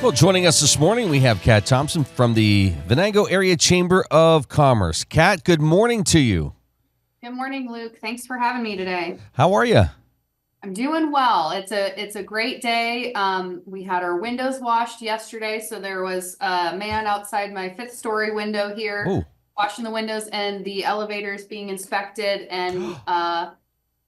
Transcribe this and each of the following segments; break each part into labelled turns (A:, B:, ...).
A: Well, joining us this morning, we have Kat Thompson from the Venango Area Chamber of Commerce. Kat, good morning to you.
B: Good morning, Luke. Thanks for having me today.
A: How are you?
B: I'm doing well. It's a great day. We had our windows washed yesterday, so there was a man outside my fifth story window here
A: Oh,
B: washing the windows, and the elevators being inspected, and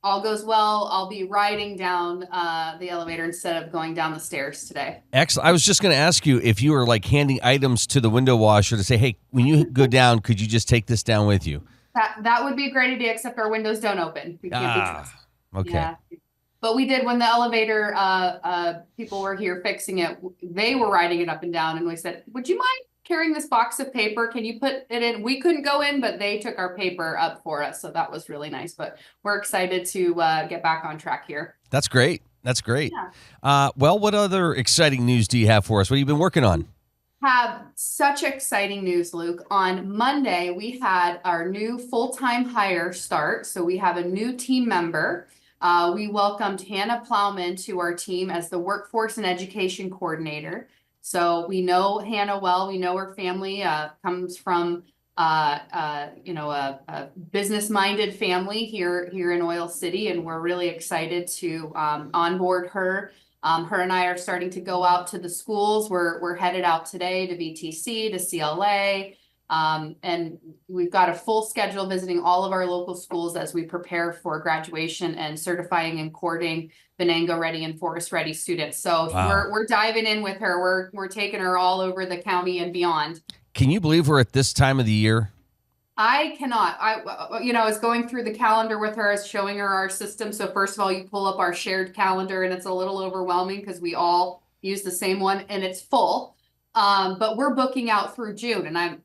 B: all goes well. I'll be riding down the elevator instead of going down the stairs today.
A: excellent. I was just going to ask you if you were like handing items to the window washer to say, hey, when you go down, could you just take this down with you?
B: That would be a great idea, except our windows don't open. We can't be trusted.
A: Okay.
B: Yeah. But we did when the elevator people were here fixing it. They were riding it up and down, and we said, "Would you mind carrying this box of paper? Can you put it in?" We couldn't go in, but they took our paper up for us, so that was really nice. But we're excited to get back on track here.
A: That's great. That's great.
B: Yeah.
A: Well, what other exciting news do you have for us? What have you been working on?
B: Have such exciting news, Luke. On Monday, we had our new full-time hire start. So we have a new team member. We welcomed Hannah Plowman to our team as the Workforce and Education Coordinator. So we know Hannah well. We know her family comes from a business-minded family here in Oil City, and we're really excited to onboard her. Her and I are starting to go out to the schools. We're headed out today to VTC, to CLA, and we've got a full schedule visiting all of our local schools as we prepare for graduation and certifying and courting Venango ready and Forest ready students. So
A: Wow.
B: we're diving in with her. We're taking her all over the county and beyond.
A: Can you believe we're at this time of the year?
B: I cannot. I was going through the calendar with her, showing her our system. So first of all, you pull up our shared calendar, and it's a little overwhelming because we all use the same one, and it's full. But we're booking out through June, and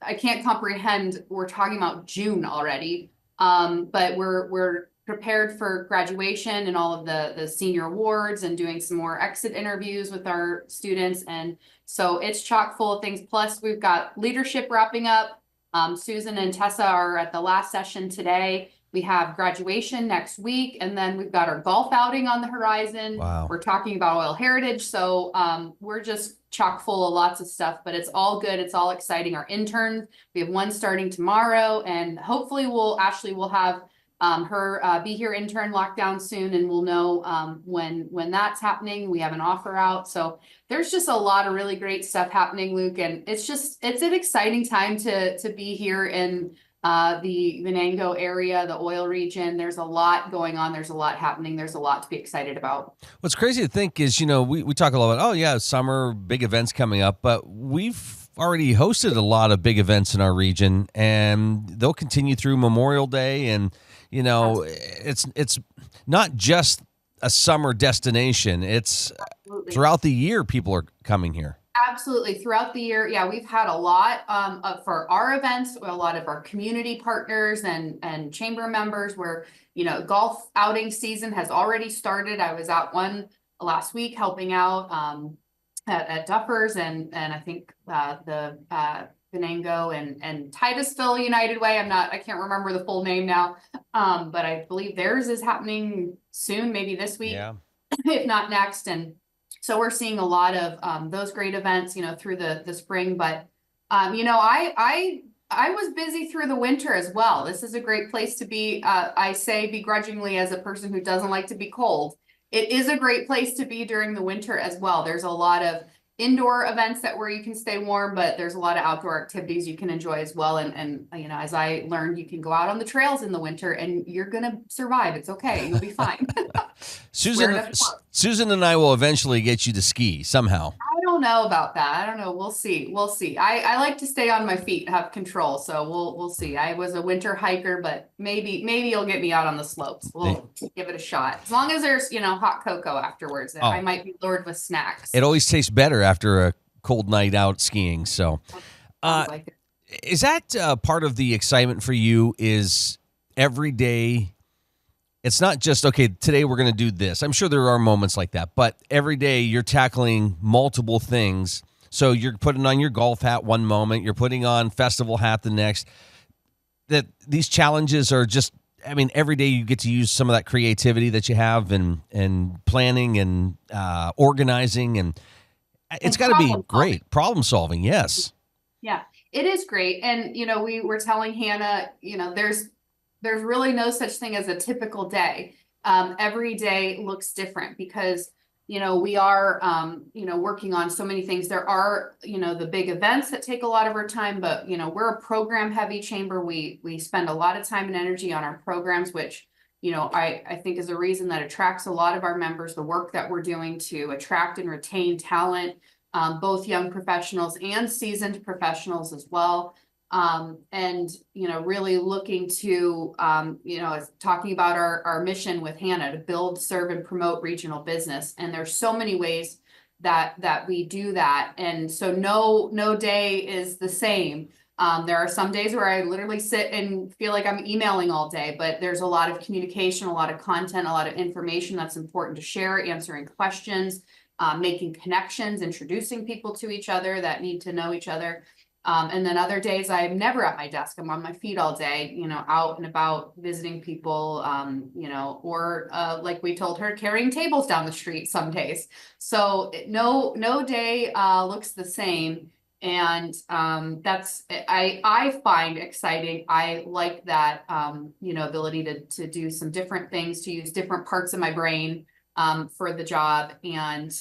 B: I can't comprehend we're talking about June already. But we're prepared for graduation and all of the senior awards, and doing some more exit interviews with our students, and so it's chock full of things. Plus, we've got leadership wrapping up. Susan and Tessa are at the last session today. We have graduation next week, and then we've got our golf outing on the horizon.
A: Wow.
B: We're talking about oil heritage. So we're just chock full of lots of stuff, but it's all good. It's all exciting. Our interns, we have one starting tomorrow, and hopefully Ashley will have her Be Here intern locked down soon, and we'll know when that's happening. We have an offer out. So there's just a lot of really great stuff happening, Luke, and it's an exciting time to be here in the Venango area, the oil region. There's a lot going on. There's a lot happening. There's a lot to be excited about.
A: What's crazy to think is, we talk a lot about, oh, yeah, summer, big events coming up, but we've already hosted a lot of big events in our region, and they'll continue through Memorial Day. And, it's not just a summer destination. It's
B: Absolutely.
A: throughout the year people are coming here.
B: Absolutely. Throughout the year. Yeah, we've had a lot for our events, a lot of our community partners and chamber members where, golf outing season has already started. I was out one last week helping out at Duffers and I think the Venango and Titusville United Way. I can't remember the full name now, but I believe theirs is happening soon, maybe this week,
A: Yeah.
B: if not next. And so we're seeing a lot of those great events, through the spring. But, I was busy through the winter as well. This is a great place to be. I say begrudgingly as a person who doesn't like to be cold. It is a great place to be during the winter as well. There's a lot of indoor events where you can stay warm, but there's a lot of outdoor activities you can enjoy as well. And as I learned, you can go out on the trails in the winter and you're going to survive. It's okay. You'll be fine.
A: Susan and I will eventually get you to ski somehow.
B: I don't know about that. I don't know. We'll see. I like to stay on my feet, have control. So we'll see. I was a winter hiker, but maybe you'll get me out on the slopes. We'll give it a shot. As long as there's, hot cocoa afterwards. I might be lured with snacks.
A: It always tastes better after a cold night out skiing. So is that part of the excitement for you is every day? It's not just, okay, today we're going to do this. I'm sure there are moments like that, but every day you're tackling multiple things. So you're putting on your golf hat one moment, you're putting on festival hat the next. That these challenges are just, every day you get to use some of that creativity that you have and planning and organizing. And It's
B: and
A: got to be
B: problem solving.
A: great. Problem solving, yes.
B: Yeah, it is great. And, we were telling Hannah, there's really no such thing as a typical day. Every day looks different because, we are, working on so many things. There are, the big events that take a lot of our time, but, we're a program heavy chamber. We spend a lot of time and energy on our programs, which, I think is a reason that attracts a lot of our members, the work that we're doing to attract and retain talent, both young professionals and seasoned professionals as well. And, really looking to, talking about our mission with Hannah to build, serve, and promote regional business. And there's so many ways that we do that. And so no day is the same. There are some days where I literally sit and feel like I'm emailing all day, but there's a lot of communication, a lot of content, a lot of information that's important to share, answering questions, making connections, introducing people to each other that need to know each other. And then other days I'm never at my desk. I'm on my feet all day, out and about visiting people, or like we told her, carrying tables down the street some days. So no day looks the same. And that's I find exciting. I like that ability to do some different things, to use different parts of my brain for the job. And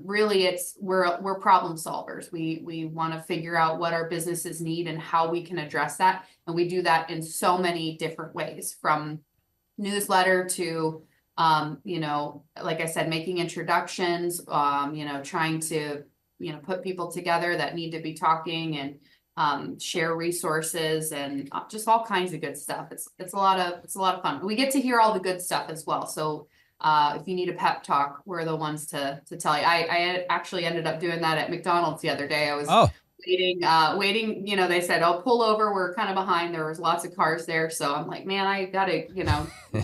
B: really we're problem solvers. We want to figure out what our businesses need and how we can address that. And we do that in so many different ways, from newsletter to like I said, making introductions, trying to put people together that need to be talking, and share resources, and just all kinds of good stuff. It's a lot of fun. We get to hear all the good stuff as well. So if you need a pep talk, we're the ones to tell you. I actually ended up doing that at McDonald's the other day. I was waiting, they said, "Oh, pull over. We're kind of behind." There was lots of cars there. So I'm like, man, I gotta,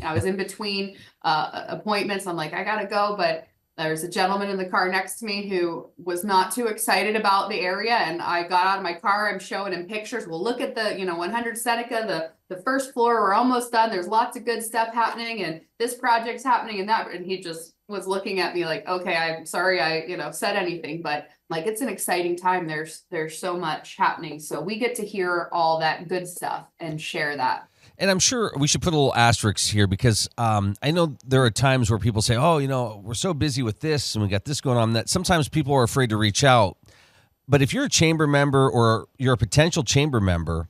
B: I was in between appointments. I'm like, I gotta go. But there's a gentleman in the car next to me who was not too excited about the area. And I got out of my car. I'm showing him pictures. Well, look at the, 100 Seneca, the first floor. We're almost done. There's lots of good stuff happening. And this project's happening and that. And he just was looking at me like, okay, I'm sorry I, said anything. But like, it's an exciting time. There's so much happening. So we get to hear all that good stuff and share that.
A: And I'm sure we should put a little asterisk here, because I know there are times where people say, oh, we're so busy with this and we got this going on, that sometimes people are afraid to reach out. But if you're a chamber member or you're a potential chamber member,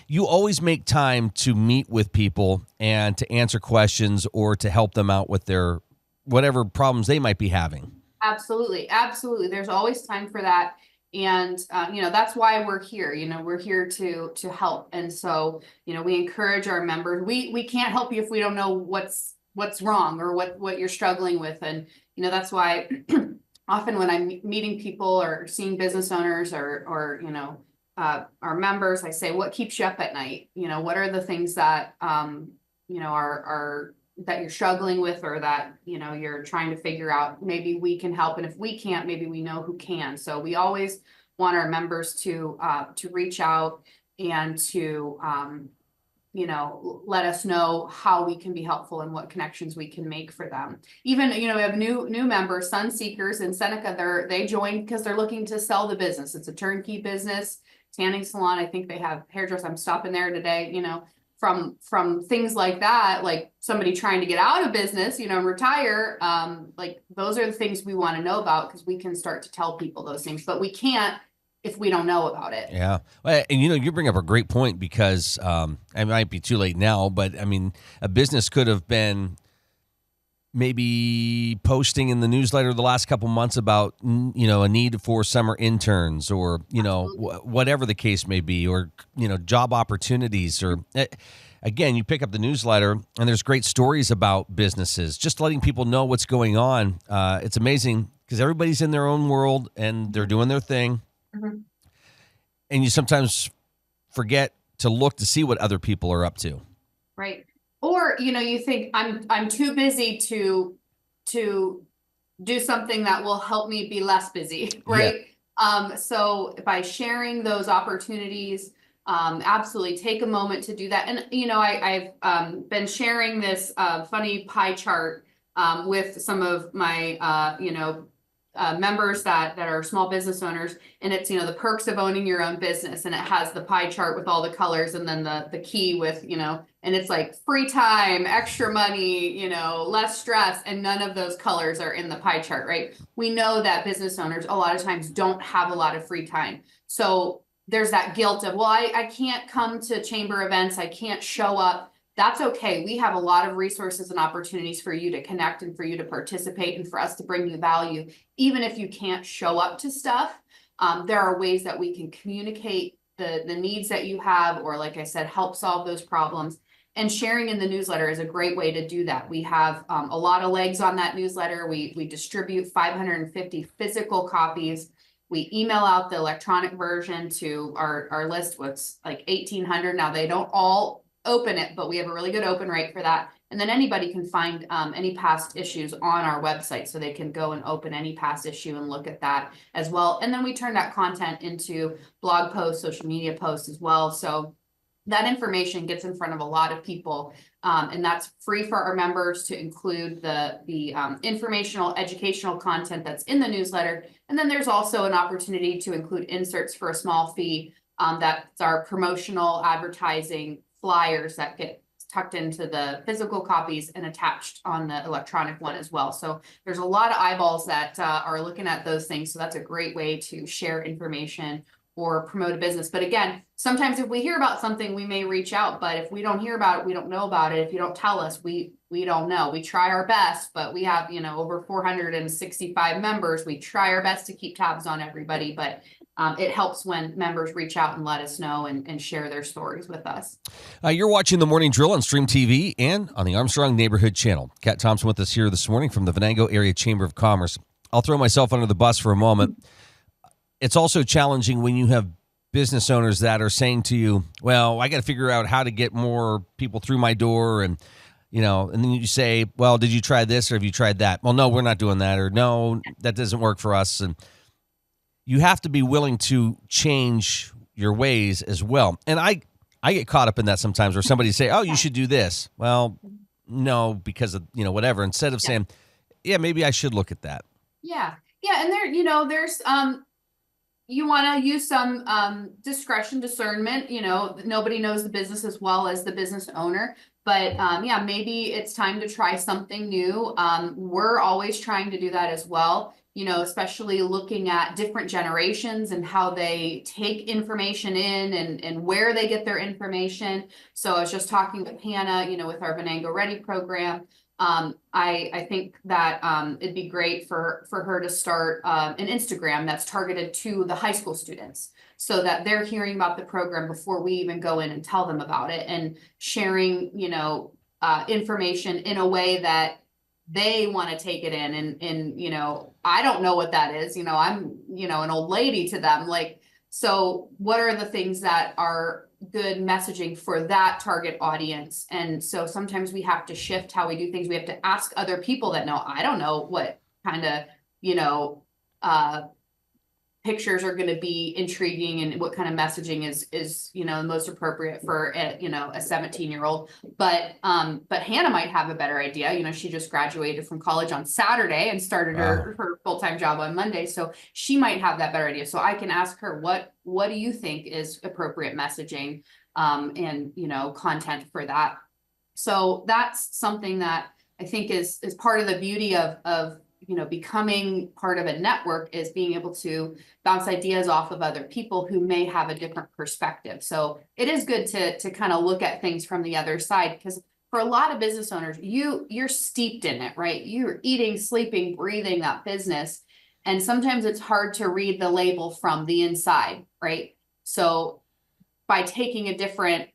A: you always make time to meet with people and to answer questions or to help them out with their whatever problems they might be having.
B: Absolutely. Absolutely. There's always time for that. And, that's why we're here. We're here to help. And so, we encourage our members. We can't help you if we don't know what's wrong or what you're struggling with. And, that's why often when I'm meeting people or seeing business owners or our members, I say, what keeps you up at night? What are the things that, are that you're struggling with, or that, you're trying to figure out. Maybe we can help. And if we can't, maybe we know who can. So we always want our members to reach out and to, let us know how we can be helpful and what connections we can make for them. Even, we have new members, Sun Seekers in Seneca. They joined because they're looking to sell the business. It's a turnkey business, tanning salon. I think they have hairdressers. I'm stopping there today, from things like that, like somebody trying to get out of business, and retire. Like those are the things we want to know about, because we can start to tell people those things, but we can't if we don't know about it.
A: Yeah. And you bring up a great point, because it might be too late now, but I mean, a business could have been maybe posting in the newsletter the last couple months about, a need for summer interns, or, whatever the case may be, or, job opportunities, or again, you pick up the newsletter and there's great stories about businesses, just letting people know what's going on. It's amazing, because everybody's in their own world and they're doing their thing. Mm-hmm. And you sometimes forget to look to see what other people are up to.
B: Right. Or, you think I'm too busy to do something that will help me be less busy. Right. Yeah. So by sharing those opportunities, absolutely take a moment to do that. And, I've been sharing this funny pie chart with some of my, members that are small business owners, and it's, the perks of owning your own business, and it has the pie chart with all the colors, and then the key with, and it's like free time, extra money, less stress, and none of those colors are in the pie chart, right? We know that business owners a lot of times don't have a lot of free time. So there's that guilt of, well, I can't come to chamber events, I can't show up. That's okay. We have a lot of resources and opportunities for you to connect and for you to participate and for us to bring you value. Even if you can't show up to stuff, there are ways that we can communicate the needs that you have, or like I said, help solve those problems. And sharing in the newsletter is a great way to do that. We have a lot of legs on that newsletter. We distribute 550 physical copies. We email out the electronic version to our list, what's like 1,800. Now, they don't all open it, but we have a really good open rate for that. And then anybody can find any past issues on our website, so they can go and open any past issue and look at that as well. And then we turn that content into blog posts, social media posts as well. So that information gets in front of a lot of people, and that's free for our members to include the informational, educational content that's in the newsletter. And then there's also an opportunity to include inserts for a small fee. That's our promotional advertising flyers that get tucked into the physical copies and attached on the electronic one as well. So there's a lot of eyeballs that are looking at those things. So that's a great way to share information or promote a business. But again, sometimes if we hear about something, we may reach out, but if we don't hear about it, we don't know about it. If you don't tell us, we don't know. We try our best, but we have, over 465 members. We try our best to keep tabs on everybody, but it helps when members reach out and let us know and share their stories with us.
A: You're watching The Morning Drill on Stream TV and on the Armstrong Neighborhood Channel. Kat Thompson with us here this morning from the Venango Area Chamber of Commerce. I'll throw myself under the bus for a moment. It's also challenging when you have business owners that are saying to you, well, I got to figure out how to get more people through my door. And, and then you say, well, did you try this or have you tried that? Well, no, we're not doing that. Or no, that doesn't work for us. And you have to be willing to change your ways as well. And I get caught up in that sometimes, where somebody say, oh, you should do this. Well, no, because of, whatever, instead of saying, yeah, maybe I should look at that.
B: Yeah. Yeah. And there's, you want to use some discretion, discernment. Nobody knows the business as well as the business owner, but maybe it's time to try something new. We're always trying to do that as well, especially looking at different generations and how they take information in and where they get their information. So I was just talking with Hannah, with our Venango Ready program. I think that it'd be great for her to start an Instagram that's targeted to the high school students, so that they're hearing about the program before we even go in and tell them about it, and sharing, information in a way that they want to take it in. And I don't know what that is. I'm, an old lady to them. Like, so what are the things that are good messaging for that target audience? And so sometimes we have to shift how we do things. We have to ask other people that know. I don't know what kind of, pictures are going to be intriguing and what kind of messaging is the most appropriate for a 17-year-old. But Hannah might have a better idea. She just graduated from college on Saturday and started her full-time job on Monday. So she might have that better idea. So I can ask her, what do you think is appropriate messaging and content for that? So that's something that I think is part of the beauty of becoming part of a network, is being able to bounce ideas off of other people who may have a different perspective. So it is good to kind of look at things from the other side, because for a lot of business owners, you're steeped in it, right? You're eating, sleeping, breathing that business. And sometimes it's hard to read the label from the inside, right? So by taking a different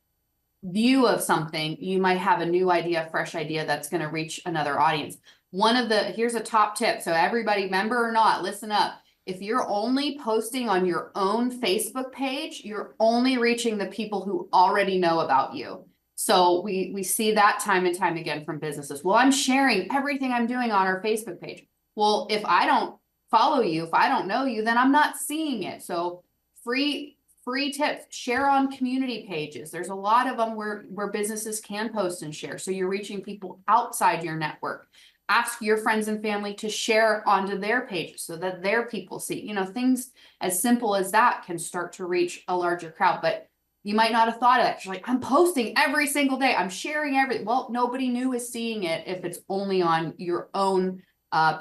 B: view of something, you might have a new idea, fresh idea that's going to reach another audience. Here's a top tip. So everybody, member or not, listen up. If you're only posting on your own Facebook page, you're only reaching the people who already know about you. So we see that time and time again from businesses. Well, I'm sharing everything I'm doing on our Facebook page. Well, if I don't follow you, if I don't know you, then I'm not seeing it. So free tips, share on community pages. There's a lot of them where businesses can post and share. So you're reaching people outside your network. ask your friends and family to share onto their pages so that their people see. Things as simple as that can start to reach a larger crowd. But you might not have thought of that. You're like, I'm posting every single day. I'm sharing everything. Well, nobody new is seeing it if it's only on your own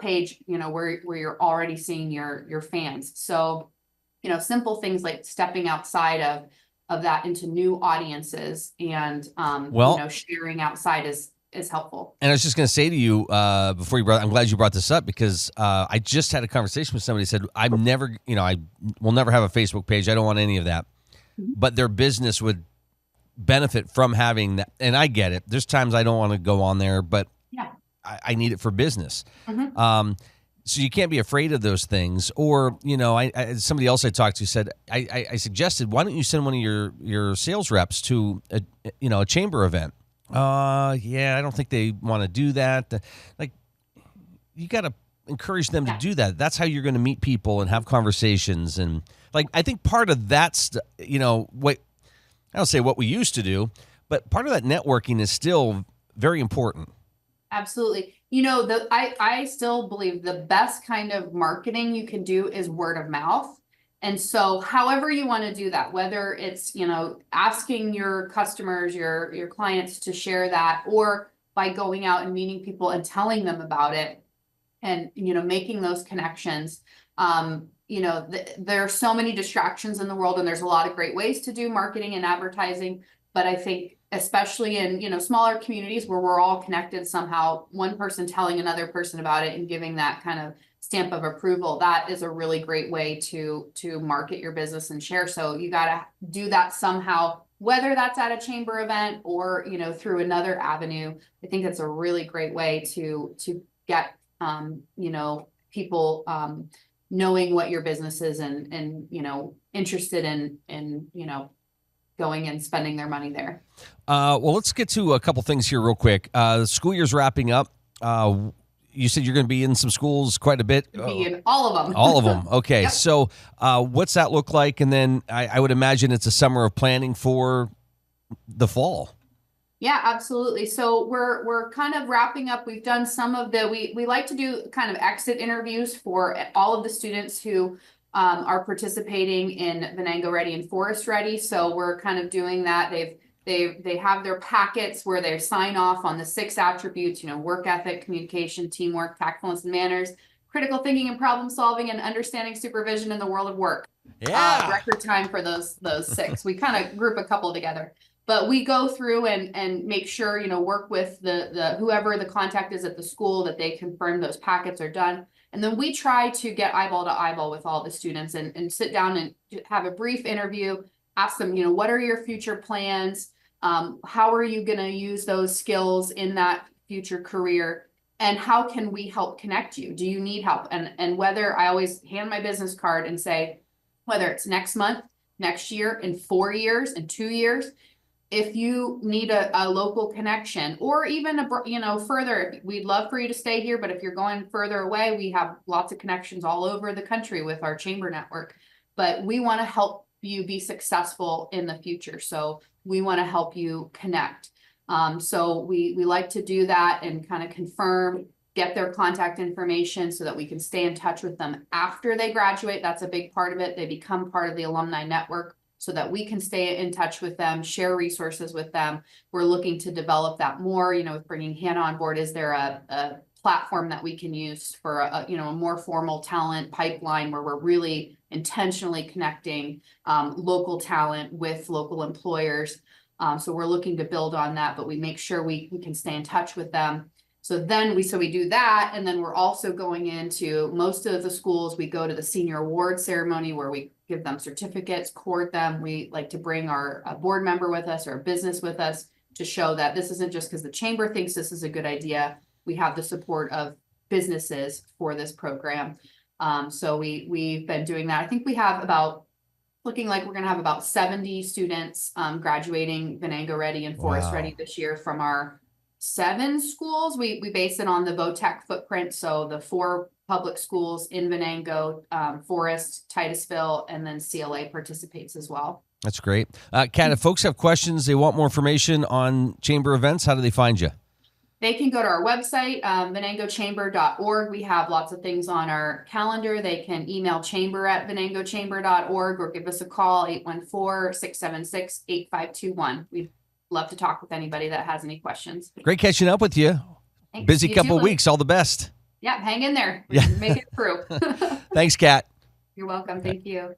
B: page, where you're already seeing your fans. So, simple things like stepping outside of that into new audiences and sharing outside is helpful.
A: And I was just going to say to you before I'm glad you brought this up, because I just had a conversation with somebody who said, I will never have a Facebook page. I don't want any of that. But their business would benefit from having that. And I get it. There's times I don't want to go on there, but I need it for business. So you can't be afraid of those things. Or, somebody else I talked to said, I suggested, why don't you send one of your sales reps to a chamber event? I don't think they want to do that. Like, you got to encourage them to do that. That's how you're going to meet people and have conversations. And I think part of that's, what I don't say what we used to do, but part of that networking is still very important.
B: Absolutely. I still believe the best kind of marketing you can do is word of mouth. And so however you want to do that, whether it's, asking your customers, your clients to share that, or by going out and meeting people and telling them about it and, making those connections. There are so many distractions in the world, and there's a lot of great ways to do marketing and advertising. But I think especially in, smaller communities where we're all connected somehow, one person telling another person about it and giving that kind of stamp of approval, that is a really great way to market your business and share. So you got to do that somehow, whether that's at a chamber event or, through another avenue. I think it's a really great way to get, people, knowing what your business is and, interested in, going and spending their money there.
A: Well, let's get to a couple things here real quick. The school year's wrapping up. You said you're going to be in some schools quite a bit.
B: Be in all of them.
A: All of them. Okay.
B: Yep.
A: So what's that look like? And then I would imagine it's a summer of planning for the fall.
B: Yeah, absolutely. So we're kind of wrapping up. We've done some of we like to do kind of exit interviews for all of the students who are participating in Venango Ready and Forest Ready. So we're kind of doing that. They have their packets where they sign off on the 6 attributes, work ethic, communication, teamwork, tactfulness and manners, critical thinking and problem solving, and understanding supervision in the world of work.
A: Yeah.
B: Record time for those 6. We kind of group a couple together. But we go through and make sure, work with the whoever the contact is at the school, that they confirm those packets are done. And then we try to get eyeball to eyeball with all the students and sit down and have a brief interview, ask them, what are your future plans? How are you going to use those skills in that future career? And how can we help connect you? Do you need help? And whether I always hand my business card and say, whether it's next month, next year, in 4 years, in 2 years, if you need a local connection, or even further, we'd love for you to stay here, but if you're going further away, we have lots of connections all over the country with our chamber network. But we want to help you be successful in the future. So we want to help you connect. So we like to do that and kind of confirm, get their contact information so that we can stay in touch with them after they graduate. That's a big part of it. They become part of the alumni network, so that we can stay in touch with them, share resources with them. We're looking to develop that more, with bringing Hannah on board. Is there a platform that we can use for a more formal talent pipeline where we're really intentionally connecting local talent with local employers? So we're looking to build on that, but we make sure we can stay in touch with them. So then we do that. And then we're also going into most of the schools. We go to the senior award ceremony where we give them certificates, court them. We like to bring our board member with us or a business with us to show that this isn't just because the chamber thinks this is a good idea. We have the support of businesses for this program. So we've been doing that. I think we have looking like we're going to have about 70 students graduating Venango Ready and Forest Ready this year from our 7 schools. We base it on the VOTEC footprint. So the 4 public schools in Venango, Forest, Titusville, and then CLA participates as well.
A: That's great. Kat, if folks have questions, they want more information on chamber events, how do they find you?
B: They can go to our website, venangochamber.org. We have lots of things on our calendar. They can email chamber@venangochamber.org or give us a call, 814-676-8521. We'd love to talk with anybody that has any questions.
A: Great catching up with you.
B: Thanks.
A: Busy
B: You
A: couple
B: too,
A: of
B: Luke.
A: weeks. All the best.
B: Yeah, hang in there.
A: Yeah.
B: Make it through.
A: Thanks, Kat.
B: You're welcome. Thank you.